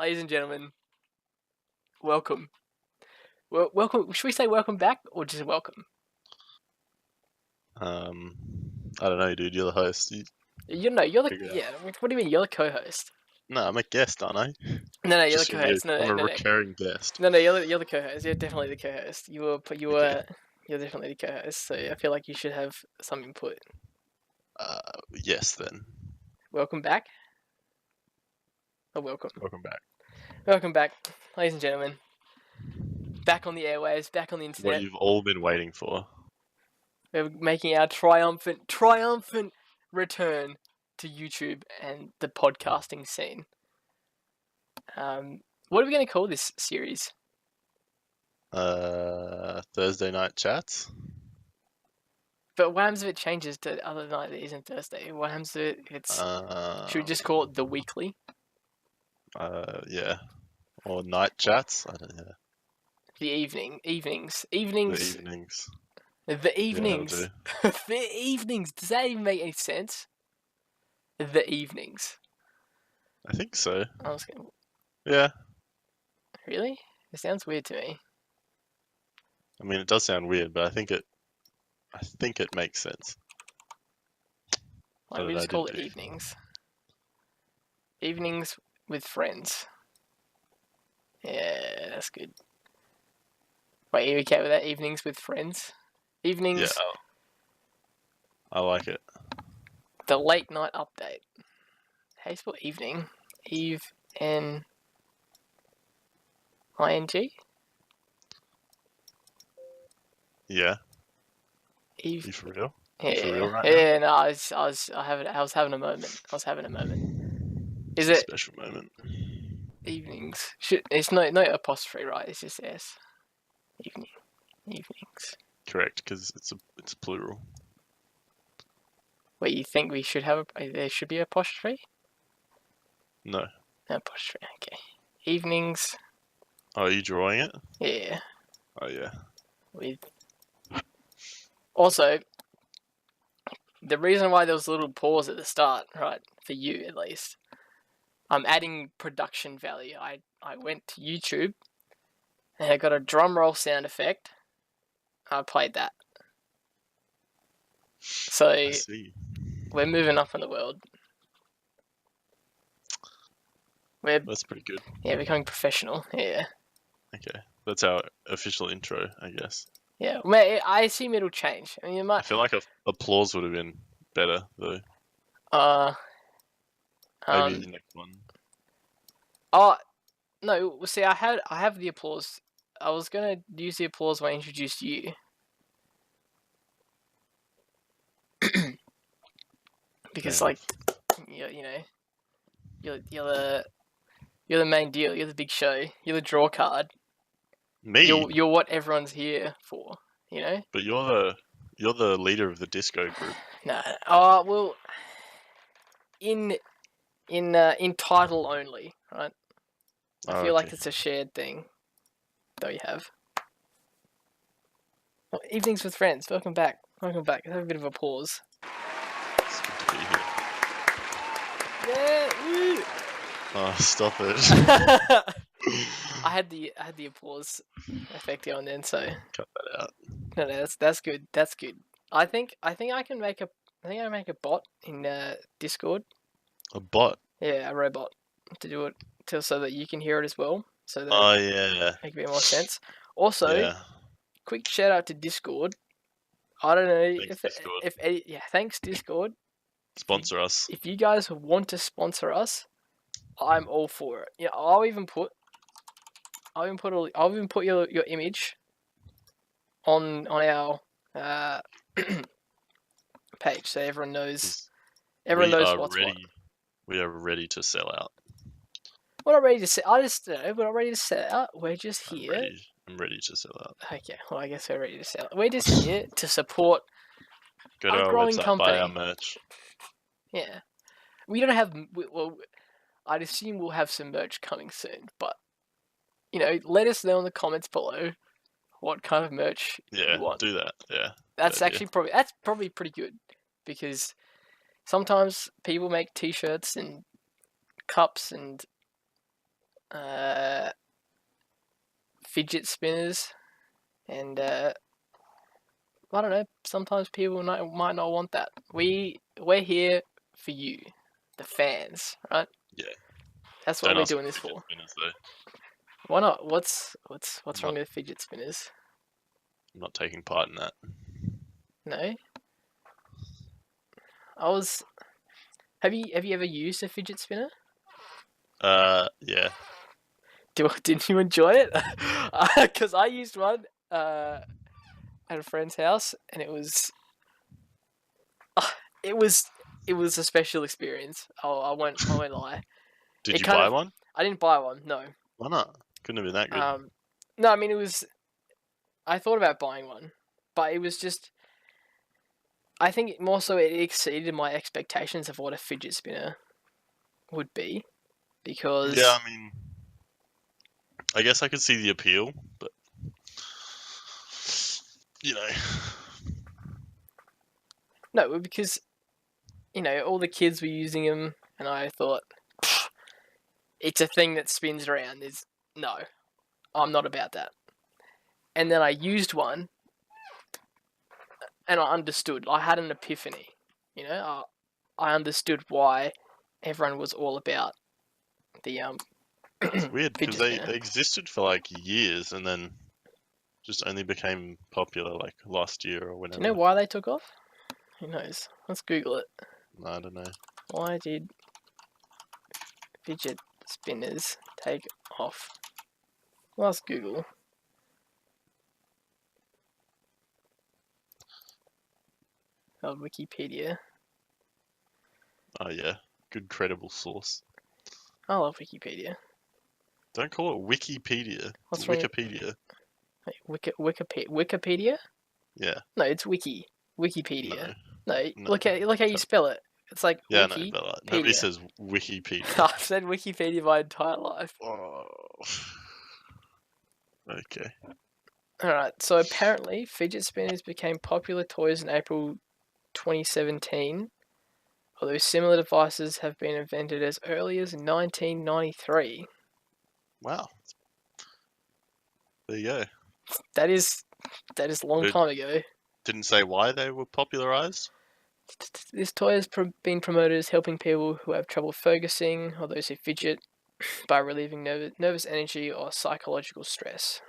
ladies and gentlemen, welcome. Welcome. Should we say welcome back or just welcome? I don't know, dude. You're the host. You're the Figure it out. yeah. What do you mean? You're the co-host. No, I'm a guest, aren't I? No, you're the Just co-host. I'm a No. recurring guest. No, you're the co-host. You're definitely the co-host. You're definitely the co-host. So I feel like you should have some input. Yes, then. Welcome back. Or welcome. Welcome back. Welcome back, ladies and gentlemen. Back on the airwaves. Back on the internet. What you've all been waiting for. We're making our triumphant return to YouTube and the podcasting scene. What are we going to call this series? Thursday night chats. But what happens if it changes to the other night that isn't Thursday? What happens if it's... should we just call it the weekly? Yeah. Or night chats. I don't know. The evenings. The evenings. The evenings. Yeah, The evenings. Does that even make any sense? The evenings. I think so. I was going. Yeah. Really? It sounds weird to me. I mean, it does sound weird, but I think it makes sense. Like, we just call it evenings. Evenings with friends. Yeah, that's good. Wait, are you okay with that? Evenings with friends? Evenings. Yeah. I like it. The late night update. How do you spell evening? E-V-N-I-N-G? Yeah. Eve. You for real? Yeah. You for real right yeah. No, I was having a moment. Is it special moment? evenings? It's no apostrophe, right? It's just S. Evenings. Correct, because it's plural. Wait, you think we should have there should be apostrophe? No. No apostrophe. Okay. Evenings. Oh, are you drawing it? Yeah. Oh yeah. Also, the reason why there was a little pause at the start, right, for you at least, I'm adding production value. I went to YouTube and I got a drum roll sound effect. I played that. So I see. We're moving up in the world. That's pretty good. Yeah, becoming professional. Yeah. Okay, that's our official intro, I guess. Yeah, I assume it'll change. I mean, it might. I feel like applause would have been better though. Maybe the next one. Oh, no. See, I have the applause. I was gonna use the applause when I introduced you. Because like, you're the main deal. You're the big show. You're the draw card. Me. You're what everyone's here for. You know. But you're the leader of the disco group. No. Oh well. In title only, right? I feel like it's a shared thing that we have. Well, evenings with friends. Welcome back. Let's have a bit of a pause. It's good to be here. Yeah. Woo. Oh, stop it. I had the applause effect going then, so cut that out. No, that's good. That's good. I think I can make a bot in Discord. A bot? Yeah, a robot to do it so that you can hear it as well. So that make a bit more sense. Also, quick shout out to Discord. I don't know thanks Discord. Sponsor us. If you guys want to sponsor us, I'm all for it. Yeah, I'll even put your image on our page so everyone knows what's what. We are ready to sell out. We're not ready to sell. We're not ready to sell out. We're just here. I'm ready to sell out. Okay, well I guess we're ready to sell out. We're just here to support Go to our growing website, company. buy our merch. Yeah, we don't have. Well, I'd assume we'll have some merch coming soon, but let us know in the comments below what kind of merch you want. Do that. Yeah, that's probably pretty good because sometimes people make T-shirts and cups and fidget spinners, and I don't know. Sometimes people might not want that. We're here for you, the fans, right? Yeah. That's what Don't we're ask doing for this fidget for. spinners though. Why not? What's I'm wrong not, with fidget spinners? I'm not taking part in that. No, I was. Have you ever used a fidget spinner? Yeah. Did you enjoy it? Because I used one at a friend's house, and it was it was a special experience. I won't lie. Did It you kind buy of one? I didn't buy one. No. Why not? Couldn't have been that good. No. I mean, it was. I thought about buying one, but it was just. I think more so it exceeded my expectations of what a fidget spinner would be, Yeah, because I mean, I guess I could see the appeal, but you know, no, because all the kids were using them, and I thought it's a thing that spins around. No, I'm not about that. And then I used one, and I understood. I had an epiphany. I understood why everyone was all about the it's weird because fidget they spinner. they existed for like years and then just only became popular like last year or Do whenever. you know why they took off? Who knows? Let's Google it. I don't know. Why did fidget spinners take off? Let's Google. Oh, Wikipedia. Oh yeah, good credible source. I love Wikipedia. Don't call it Wikipedia. It's What's wrong? Wikipedia. Wait, Wikipedia? Yeah. No, it's Wiki. Wikipedia. No. No, No. look how you spell it. It's like Yeah, no, but nobody Wikipedia. says Wikipedia. I've said Wikipedia my entire life. Oh. Okay. Alright, so apparently fidget spinners became popular toys in April 2017, although similar devices have been invented as early as 1993. Wow. There you go. That is a long It time ago. didn't say why they were popularized. This toy has been promoted as helping people who have trouble focusing or those who fidget by relieving nervous energy or psychological stress.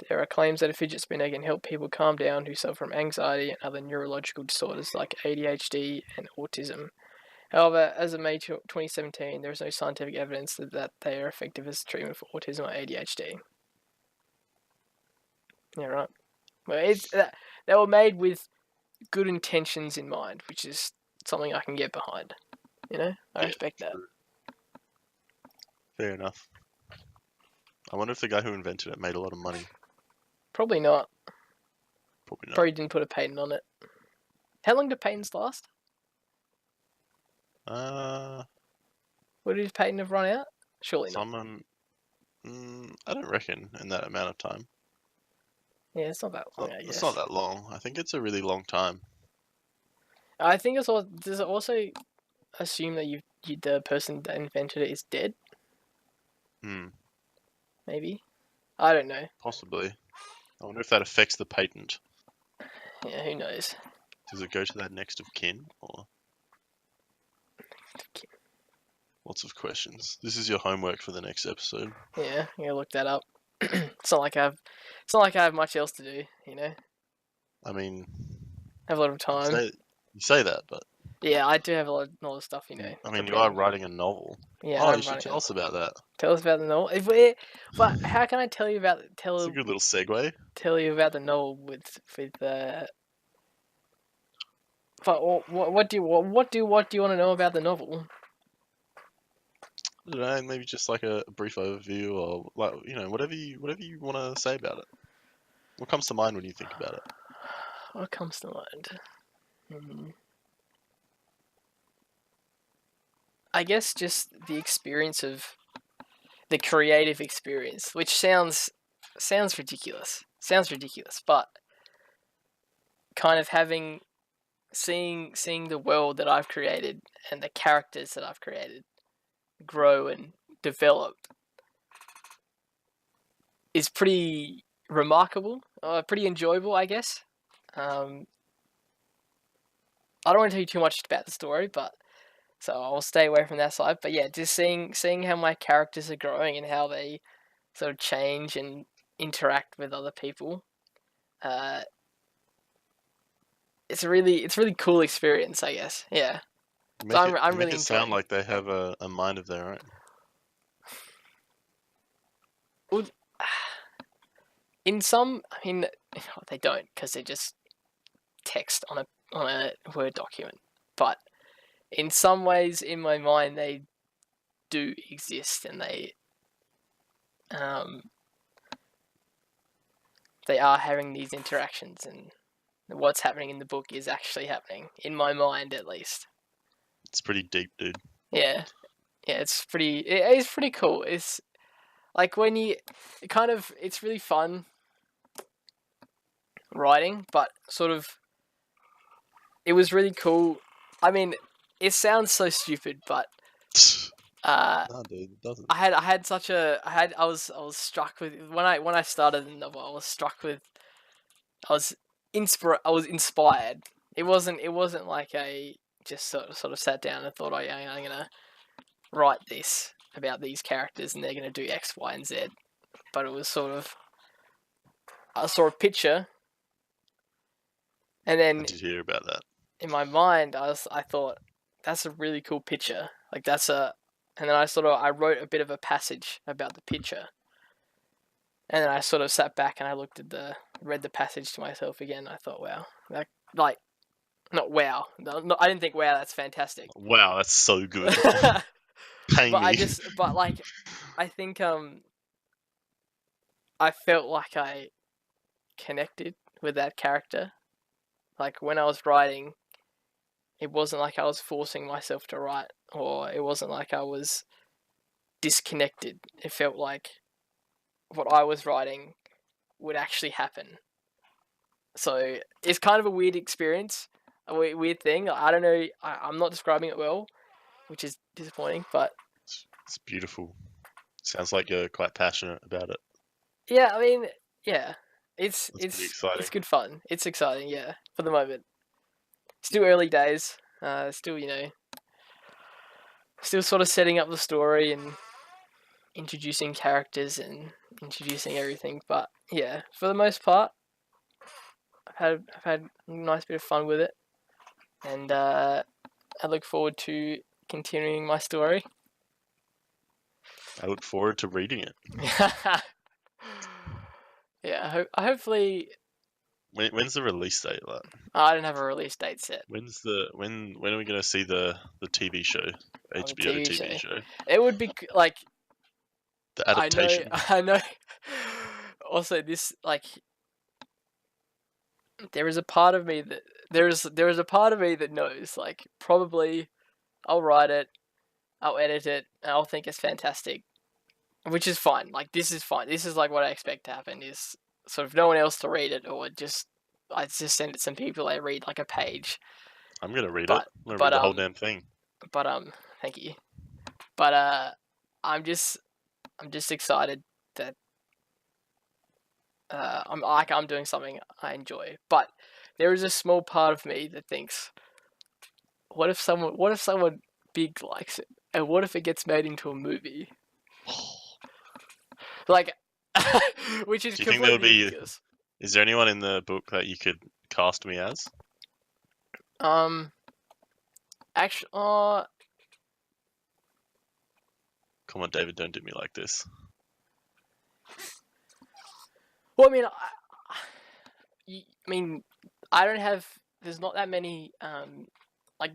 There are claims that a fidget spinner can help people calm down who suffer from anxiety and other neurological disorders like ADHD and autism. However, as of May 2017, there is no scientific evidence that they are effective as treatment for autism or ADHD. Yeah, right. Well, they were made with good intentions in mind, which is something I can get behind. I Yeah, respect that. true. Fair enough. I wonder if the guy who invented it made a lot of money. Probably not. Probably not. Probably didn't put a patent on it. How long do patents last? Would his patent have run out? Surely not. Someone. I don't reckon in that amount of time. Yeah, it's not that long, I guess. It's not that long. I think it's a really long time. I think it's all. Does it also assume that the person that invented it is dead? Maybe. I don't know. Possibly. I wonder if that affects the patent. Yeah, who knows? Does it go to that next of kin or? Lots of questions. This is your homework for the next episode. Yeah, I'm gonna look that up. It's not like I have much else to do. I mean, I have a lot of time. you say that, but Yeah, I do have a lot of stuff. I mean, you prepared. are writing a novel. Yeah, Oh, I'm you should writing tell us about that. Tell us about the novel. But how can I tell you about It's a good little segue. tell you about the novel with But what do you want to know about the novel? I don't know, maybe just like a brief overview, or like whatever you want to say about it. What comes to mind when you think about it? What comes to mind? I guess just the experience of the creative experience, which sounds ridiculous. But kind of seeing the world that I've created and the characters that I've created grow and develop is pretty remarkable, pretty enjoyable, I guess. Um, I don't want to tell you too much about the story, but so I'll stay away from that side. But yeah, just seeing how my characters are growing and how they sort of change and interact with other people. Uh, it's really cool experience, I guess. Yeah. So I'm You make really it sound enjoying. like they have a mind of their own. Well, in some, I mean, they don't because they're just text on a Word document. But in some ways, in my mind, they do exist, and um they are having these interactions, and what's happening in the book is actually happening in my mind, at least. It's pretty deep, dude. Yeah, yeah, it's pretty cool. It's like when you it's really fun writing, but sort of it was really cool. I mean, it sounds so stupid, but uh, No, dude, it doesn't. I had such a I was struck with when I started the novel. I was struck with I was I was inspired. It wasn't like a just sort of sat down and thought, oh yeah, I'm gonna write this about these characters and they're gonna do X, Y, and Z. But it was sort of I saw a picture, and I then did hear about that. in my mind I thought that's a really cool picture. Like that's a and then I wrote a bit of a passage about the picture. And then I sort of sat back and I read the passage to myself again. I thought, wow, that like not wow. No, I didn't think wow, that's fantastic. Wow, that's so good. but Paying me. like I think I felt like I connected with that character. Like when I was writing, it wasn't like I was forcing myself to write, or it wasn't like I was disconnected. It felt like what I was writing would actually happen. So it's kind of a weird experience, a weird thing. I don't know. I'm not describing it well, which is disappointing. But It's beautiful. Sounds like you're quite passionate about it. yeah, I mean, yeah, That's pretty exciting. it's good fun. It's exciting, yeah, for the moment. Still early days. Still still sort of setting up the story and introducing characters and introducing everything. But yeah, for the most part, I've had a nice bit of fun with it, and I look forward to continuing my story. I look forward to reading it. Yeah, hopefully When's the release date? Like, I don't have a release date set when are we gonna see the TV show, on the HBO TV TV show. show, It would be like the adaptation? I know. Also, this like there is a part of me that there is a part of me that knows like probably I'll write it, I'll edit it, and I'll think it's fantastic, which is fine. Like this is fine. This is like what I expect to happen. Is sort of no one else to read it, or just I just send it to some people. They read like a page, I'm gonna read it. but I'm gonna but read the whole damn thing. but thank you. But I'm just excited that I'm doing something I enjoy. But there is a small part of me that thinks, what if someone big likes it, and what if it gets made into a movie? Like, which is Do you think there would completely be? ridiculous. Is there anyone in the book that you could cast me as? Actually, Come on, David, don't do me like this. well, I mean, I mean, I don't have. There's not that many. Like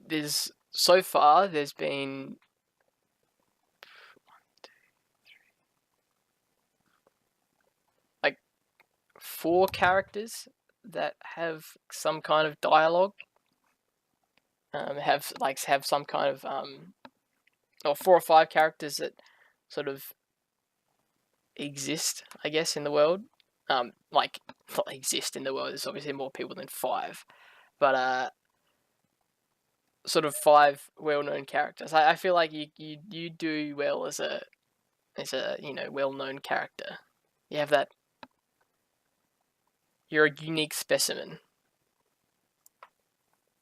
there's so far. There's been 4 characters that have some kind of dialogue. Have some kind of or 4 or 5 characters that sort of exist, I guess, in the world. Like not exist in the world. There's obviously more people than 5, but sort of 5 well-known characters. I feel like you do well as a well-known character. You have that. You're a unique specimen.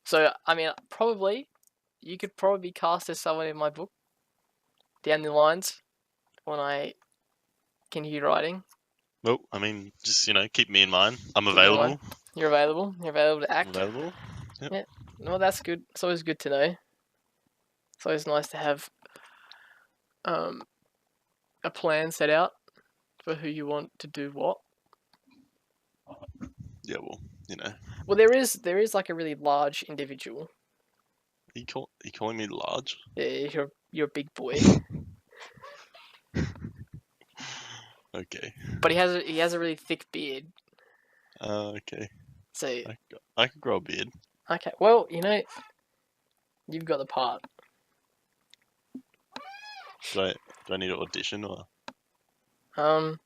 So, I mean, you could probably be cast as someone in my book down the lines when I continue writing. Well, I mean, just keep me in mind. I'm Keep me in mind. available. You're available. You're available to I'm act. available. Yep. Yeah. Well, that's good. It's always good to know. It's always nice to have a plan set out for who you want to do what. Yeah, well, Well, there is like a really large individual. you calling me large? Yeah, you're a big boy. Okay. But he has a really thick beard. Okay. So I could grow a beard. okay, well, you've got the part. Do I need to audition or? I'm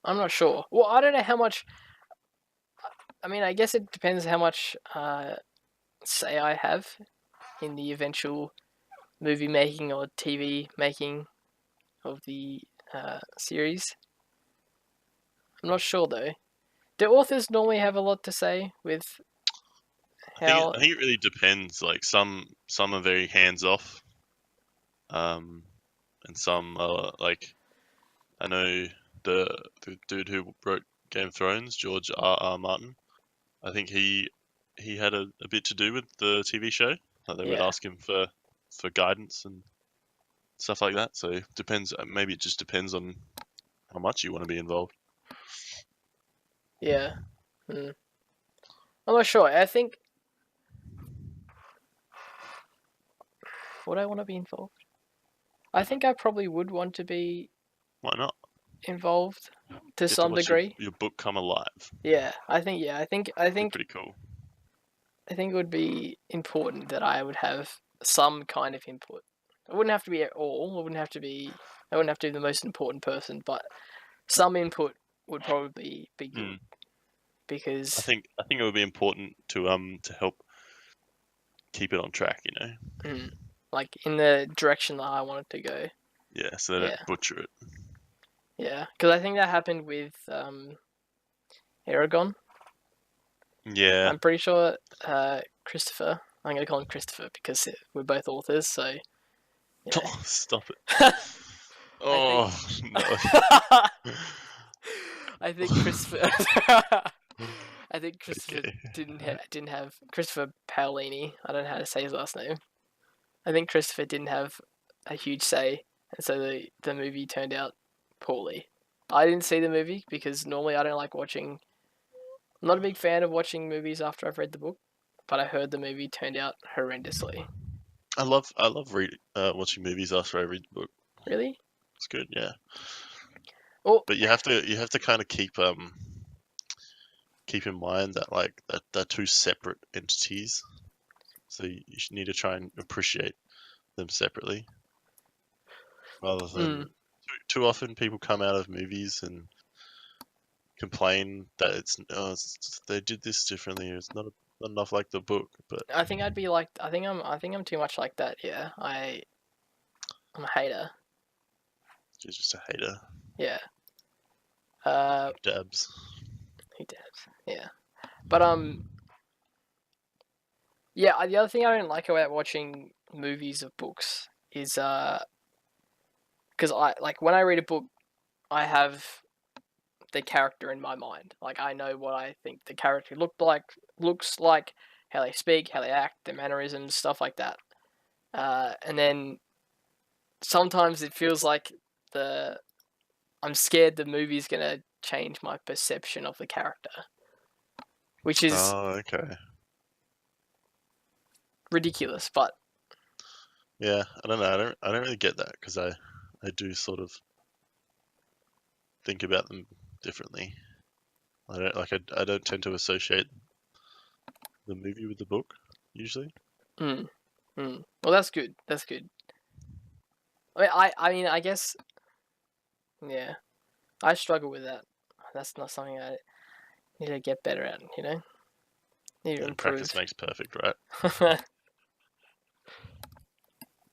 not sure. Well, I don't know how much. I mean, I guess it depends how much say I have in the eventual movie making or TV making of the series. I'm not sure though. Do authors normally have a lot to say with how? I think it really depends. Like some are very hands off, and some are like, I know the dude who wrote Game of Thrones, George R. Martin. I think he had a bit to do with the TV show. Like they would Yeah. ask him for guidance and stuff like that. So it depends. Maybe it just depends on how much you want to be involved. Yeah. I'm not sure. I think. Would I want to be involved? I think I probably would want to be Why not? involved to Get some watch degree. Your book come alive. Yeah, I think. Yeah, I think. Pretty cool. I think it would be important that I would have some kind of input. It wouldn't have to be at all. I wouldn't have to be the most important person, but some input would probably be good. Because I think it would be important to help keep it on track, like in the direction that I want it to go. Yeah, so they don't butcher it. Yeah, because I think that happened with Aragon. Yeah. I'm pretty sure Christopher. I'm going to call him Christopher because we're both authors, so. Oh, stop it. Oh, no. I think Christopher. I think Christopher didn't have Christopher Paolini. I don't know how to say his last name. I think Christopher didn't have a huge say, and so the movie turned out poorly. I didn't see the movie because normally I don't like watching. I'm not a big fan of watching movies after I've read the book, but I heard the movie turned out horrendously. I love watching movies after I read the book. Really? It's good, yeah. Well, but you have to kind of keep in mind that like that they're two separate entities, so you need to try and appreciate them separately, rather than too often people come out of movies and complain that they did this differently. It's not enough like the book. But I think I'd be like. I think I'm too much like that. Yeah, I'm a hater. You're just a hater. Yeah. Dabs. He dabs. Yeah. But yeah. The other thing I don't like about watching movies of books is because I like when I read a book, I have the character in my mind. Like I know what I think the character looks like, how they speak, how they act, their mannerisms, stuff like that. And then sometimes it feels like I'm scared the movie's gonna change my perception of the character, which is okay. ridiculous. But yeah, I don't know. I don't really get that because I do sort of think about them differently. I don't tend to associate the movie with the book usually. Well, that's good. That's good. I mean, I guess, yeah, I struggle with that. That's not something I need to get better at. Need to improve. Practice makes perfect, right?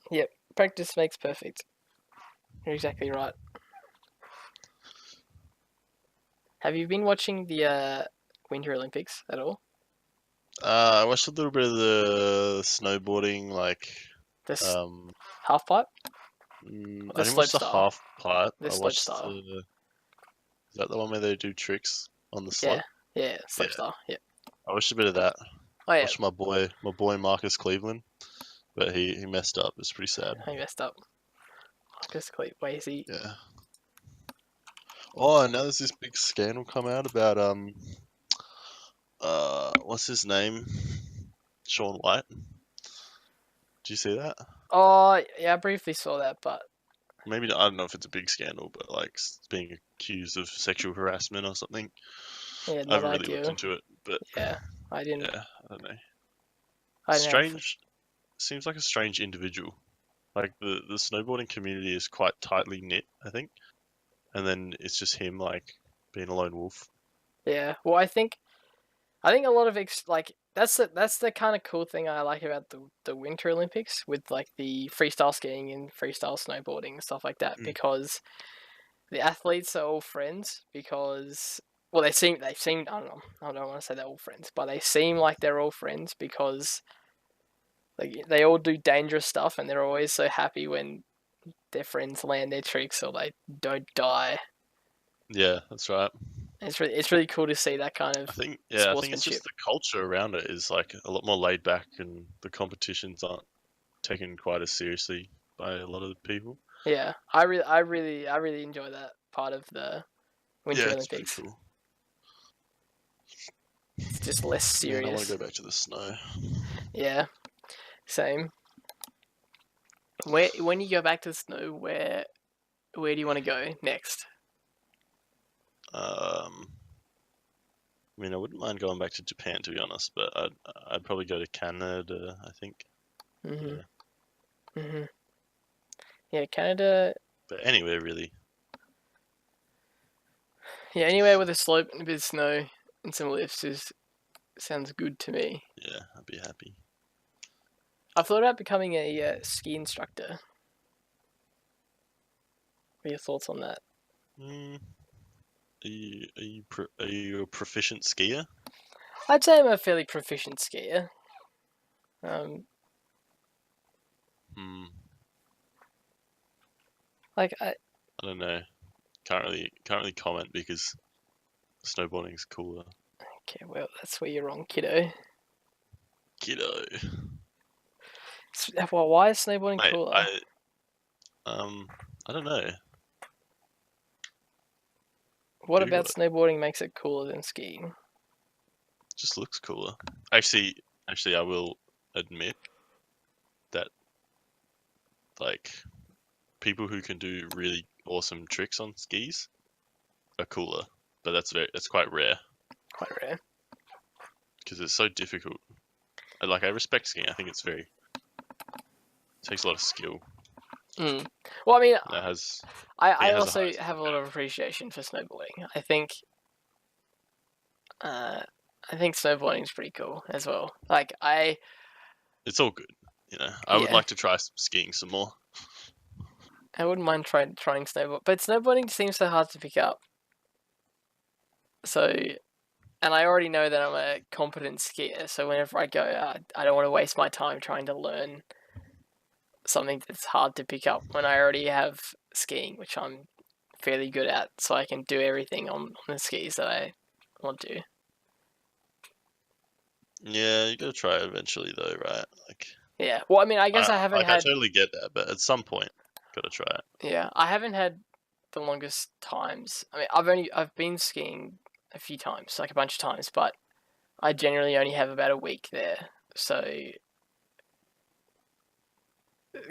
Yep, practice makes perfect. You're exactly right. Have you been watching the Winter Olympics at all? I watched a little bit of the snowboarding, like This um, half pipe, I the didn't slope watch the style, half part. the I slope watched style. the. Is that the one where they do tricks on the Yeah, slope? yeah, Yeah, slope style. Yeah. I watched a bit of that. Oh yeah, Watched my boy Marcus Cleveland, but he messed up. It's pretty sad. I messed up. Marcus Cleat. Wait, is he? Yeah. Oh, now there's this big scandal come out about what's his name? Sean White. Do you see that? Oh yeah, I briefly saw that, but Maybe I don't know if it's a big scandal, but like being accused of sexual harassment or something. yeah, I not haven't really looked ideal. into it, but Yeah, I didn't. yeah, I don't know. I didn't have. Strange. Seems like a strange individual. Like the snowboarding community is quite tightly knit, I think, and then it's just him like being a lone wolf. Yeah. Well, I think a lot of like that's the kind of cool thing I like about the Winter Olympics with like the freestyle skiing and freestyle snowboarding and stuff like that Mm. because the athletes are all friends because well they seem I don't know, I don't want to say they're all friends, but they seem like they're all friends because like they all do dangerous stuff and they're always so happy when their friends land their tricks or they don't die. Yeah, that's right. It's really cool to see that kind of I think it's sportsmanship. just the culture around it is like a lot more laid back, and the competitions aren't taken quite as seriously by a lot of the people. Yeah, I really enjoy that part of the Yeah, Winter it's pretty Olympics. cool. It's just less Man, I want to serious. go back to the snow. Yeah, same. When you go back to the snow, where do you want to go next? Um, I mean, I wouldn't mind going back to Japan to be honest, but I'd probably go to Canada. I think. Mhm. Yeah, Mhm. Yeah, Canada. but anywhere really. Yeah, anywhere with a slope and a bit of snow and some lifts is sounds good to me. Yeah, I'd be happy. I've thought about becoming a ski instructor. What are your thoughts on that? Mm, are you a proficient skier? I'd say I'm a fairly proficient skier. Um, Hmm, like I don't know. Can't really comment because snowboarding's cooler. okay, well that's where you're wrong, kiddo. Kiddo. Well, why is snowboarding Mate, cooler? I don't know. What Give you about what? snowboarding makes it cooler than skiing? Just looks cooler. Actually, I will admit that like people who can do really awesome tricks on skis are cooler, but that's quite rare Quite rare. because it's so difficult. I respect skiing. I think takes a lot of skill. Mm. Well, I mean, And it has I, I think I it has the also highest have a lot of impact. appreciation for snowboarding. Uh, I think snowboarding is pretty cool as well. Like It's all good, I would yeah, like to try skiing some more. I wouldn't mind trying snowboard, but snowboarding seems so hard to pick up. So, and I already know that I'm a competent skier. So whenever I go, I don't want to waste my time trying to learn something that's hard to pick up when I already have skiing, which I'm fairly good at. So I can do everything on the skis that I want to. Yeah, you gotta try it eventually though, right? Yeah. Well, I mean, I guess I I haven't like I had. totally get that, but at some point, gotta try it. Yeah, I haven't had the longest times. I mean, I've been skiing a few times, like a bunch of times, but I generally only have about a week there. So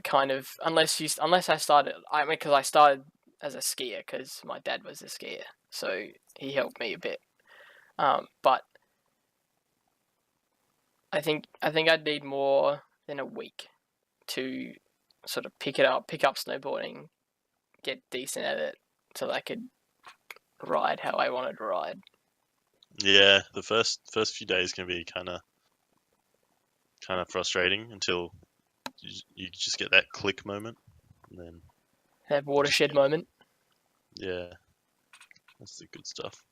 kind of unless I started, I mean, because I started as a skier because my dad was a skier, so he helped me a bit. But I think I'd need more than a week to sort of pick up snowboarding, get decent at it, so that I could ride how I wanted to ride. Yeah, the first few days can be kind of frustrating until you just get that click moment, and then That watershed moment, Yeah, that's the good stuff.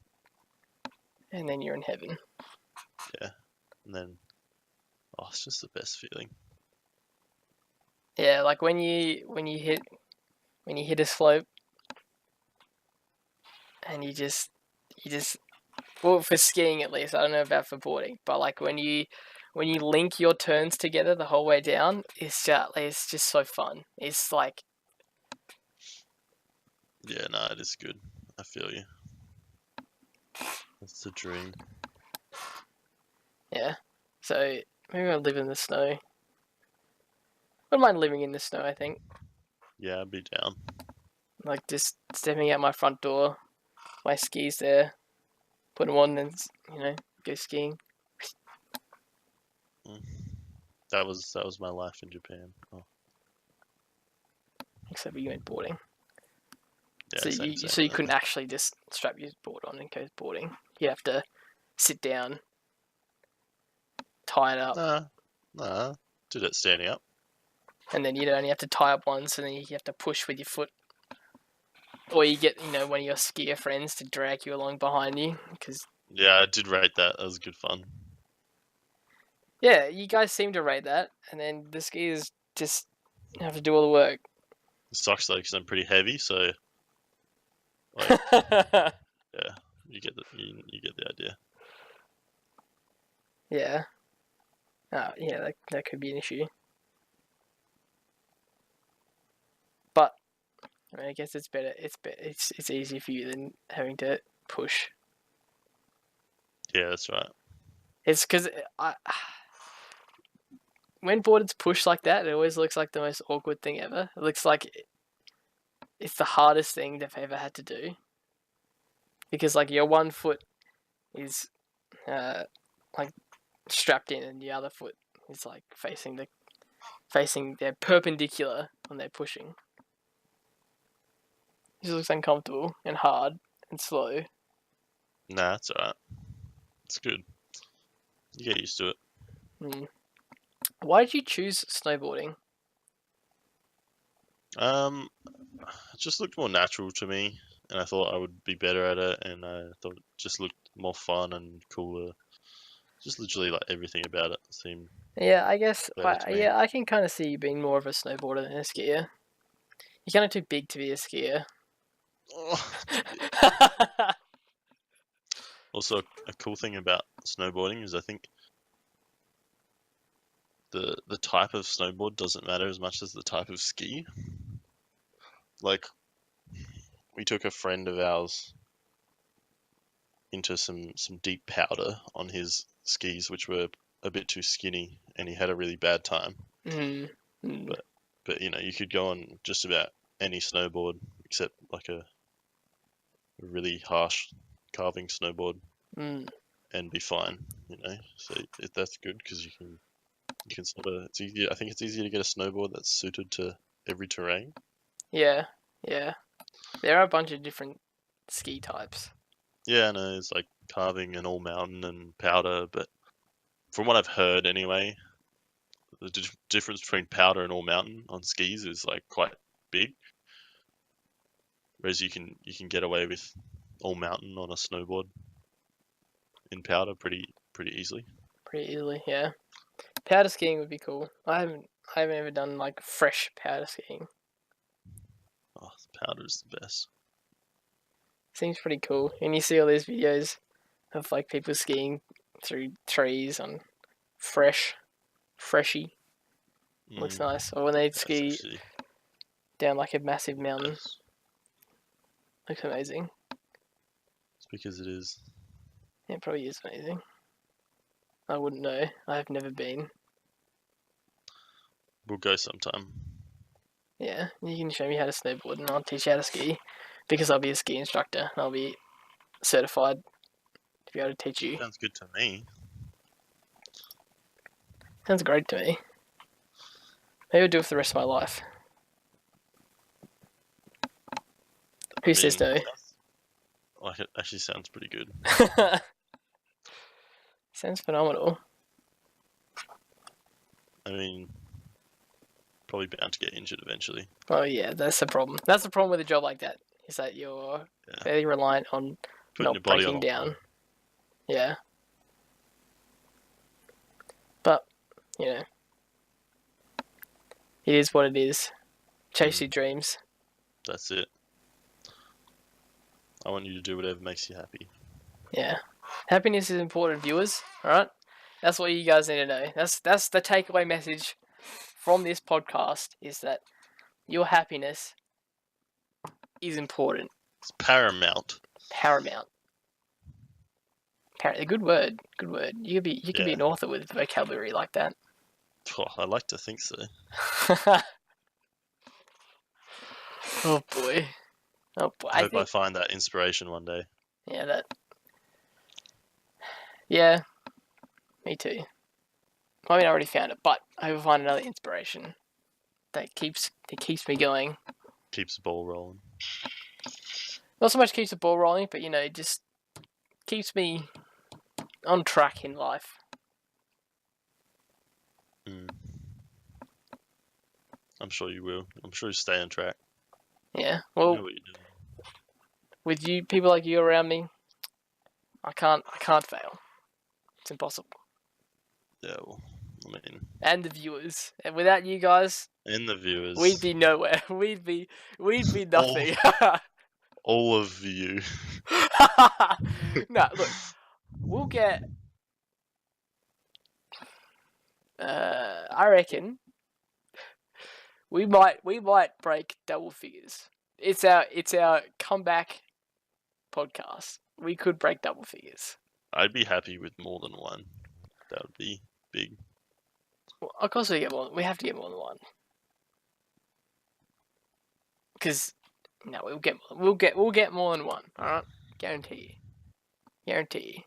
and then you're in heaven. And then, oh, it's just the best feeling. Yeah, like when you hit a slope, and you just well, for skiing at least, I don't know about for boarding, but like when you link your turns together the whole way down, it's just so fun. It's like, Yeah, no, it is good. I feel you. That's the dream. yeah. So maybe I'll live in the snow. I wouldn't mind living in the snow, I think. Yeah, I'd be down. Like just stepping out my front door, my skis there, put them on, and go skiing. That was my life in Japan. Oh, Except you went boarding. yeah, So same. you couldn't actually just strap your board on and go boarding. You have to sit down, tie it up, Nah, did it standing up. and then you only have to tie up once, and then you have to push with your foot. Or you get one of your skier friends to drag you along behind you, because Yeah, I did rate that. That was good fun. yeah, you guys seem to rate that, and then the skiers just have to do all the work. It sucks though because I'm pretty heavy, so like, yeah, you get the idea. Yeah. Yeah, that could be an issue. But I mean, I guess it's better. It's easier for you than having to push. Yeah, that's right. It's because when boards push like that, it always looks like the most awkward thing ever. It looks like it's the hardest thing they've ever had to do, because like your one foot is like strapped in, and the other foot is like facing they're perpendicular when they're pushing. It just looks uncomfortable and hard and slow. Nah, that's alright. It's good. You get used to it. Why did you choose snowboarding? It just looked more natural to me, and I thought I would be better at it, and I thought it just looked more fun and cooler. Just literally like everything about it seemed Yeah, I guess. better to me. I can kind of see you being more of a snowboarder than a skier. You're kind of too big to be a skier. Also, a cool thing about snowboarding is I think the type of snowboard doesn't matter as much as the type of ski. Like, we took a friend of ours into some deep powder on his skis, which were a bit too skinny, and he had a really bad time. But you could go on just about any snowboard except like a really harsh carving snowboard and be fine. So that's good because you can sort of it's easier. I think it's easier to get a snowboard that's suited to every terrain. Yeah. There are a bunch of different ski types. Yeah, I know it's like carving and all mountain and powder, but from what I've heard anyway, the difference between powder and all mountain on skis is like quite big. Whereas you can get away with all mountain on a snowboard in powder pretty easily. Pretty easily, yeah. Powder skiing would be cool. I haven't ever done like fresh powder skiing. Oh, powder is the best. Seems pretty cool. And you see all these videos of like people skiing through trees on freshy. Looks nice. Or when they ski down like a massive mountain. Looks amazing. It's because it is. Yeah, it probably is amazing. I wouldn't know. I have never been. We'll go sometime. Yeah, you can show me how to snowboard and I'll teach you how to ski. Because I'll be a ski instructor and I'll be certified to be able to teach you. Sounds good to me. Sounds great to me. Maybe I'll do it for the rest of my life. Who says no? Like, it actually sounds pretty good. Sounds phenomenal. I mean, probably bound to get injured eventually. Oh yeah, that's the problem. That's the problem with a job like that. Is that you're fairly reliant on Putting your body breaking on down. Yeah. But, it is what it is. Chase your dreams. That's it. I want you to do whatever makes you happy. Yeah. Happiness is important, viewers. Alright? That's what you guys need to know. That's the takeaway message from this podcast, is that your happiness is important. It's paramount. Paramount. A good word. Good word. You could be an author with vocabulary like that. Oh, I like to think so. Oh boy. I hope I find that inspiration one day. Yeah, Yeah, me too. I mean, I already found it, but I will find another inspiration that keeps me going. Keeps the ball rolling. Not so much keeps the ball rolling, but it just keeps me on track in life. I'm sure you will. I'm sure you stay on track. Yeah. Well, you know what you're doing. With people like you around me, I can't fail. It's impossible. Yeah, well, I mean, and the viewers. And without you guys, and the viewers, we'd be nowhere. We'd be nothing. all of you. No, look, we'll get. I reckon we might break double figures. It's our comeback podcast. We could break double figures. I'd be happy with more than one. That would be big. Well, of course we get more. We have to get more than one. Because we'll get more than one. All right, guarantee you.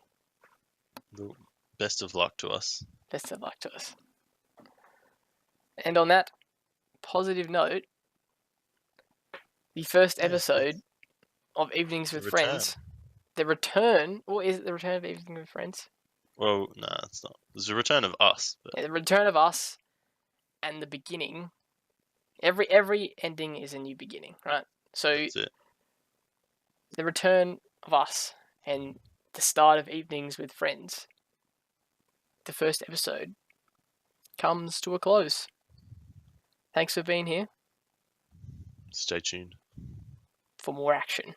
Well, best of luck to us. Best of luck to us. And on that positive note, the first episode of Evenings with Friends, the return. What is it? The return of Evenings with Friends? Well, nah, it's not. It's the return of us. But... Yeah, the return of us, and the beginning. Every ending is a new beginning, right? So that's it. The return of us and the start of Evenings with Friends, the first episode, comes to a close. Thanks for being here. Stay tuned for more action.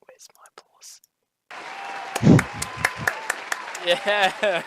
Where's my applause? Yeah.